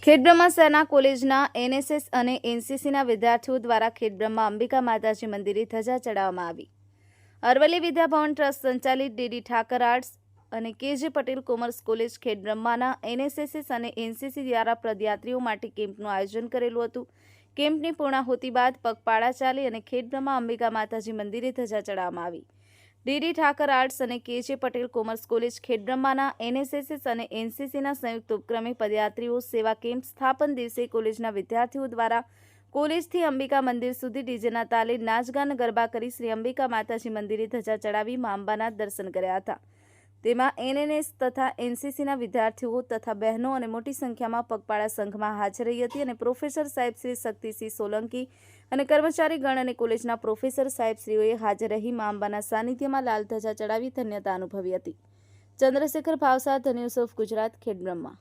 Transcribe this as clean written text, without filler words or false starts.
ખેડબ્રહ્મા સેના કોલેજના એનએસએસ અને એનસીસીના વિદ્યાર્થીઓ દ્વારા ખેડબ્રહ્મા અંબિકા માતાજી મંદિરે ધજા ચડાવવામાં આવી। અરવલ્લી વિદ્યાભવન ટ્રસ્ટ સંચાલિત ડીડી ઠાકર આર્ટ્સ અને કેજે પટેલ કોમર્સ કોલેજ ખેડબ્રહ્માના એનએસએસ અને એનસીસી દ્વારા પદયાત્રીઓ માટે કેમ્પનું આયોજન કરેલું હતું। કેમ્પની પૂર્ણાહુતિ બાદ પગપાળા ચાલી અને ખેડબ્રહ્મા અંબિકા માતાજી મંદિરે ધજા ચડાવવામાં આવી। ડીડી ઠાકર આર્ટ્સ અને કેજે પટેલ કોમર્સ કોલેજ ખેડબ્રહ્માના એનએસએસ અને એનસીસીના સંયુક્ત ઉપક્રમે પદયાત્રીઓ સેવા કેમ્પ સ્થાપન દિવસે કોલેજના વિદ્યાર્થીઓ દ્વારા કોલેજથી અંબિકા મંદિર સુધી ડીજેના તાલે નાચગાન ગરબા કરી શ્રી અંબિકા માતાજી મંદિરે ધજા ચડાવી મા અંબાના દર્શન કર્યા હતા। તેમાં એનએનએસ તથા એનસીસીના વિદ્યાર્થીઓ તથા બહેનો અને મોટી સંખ્યામાં પગપાળા સંઘમાં હાજર રહી હતી અને પ્રોફેસર સાહેબ શ્રી શક્તિસિંહ સોલંકી અને કર્મચારીગણ અને કોલેજના પ્રોફેસર સાહેબશ્રીઓએ હાજર રહી મા અંબાના સાનિધ્યમાં લાલ ધજા ચડાવી ધન્યતા અનુભવી હતી। ચંદ્રશેખર ભાવસાર, ધન્યુસફ, ગુજરાત, ખેડબ્રહ્મા।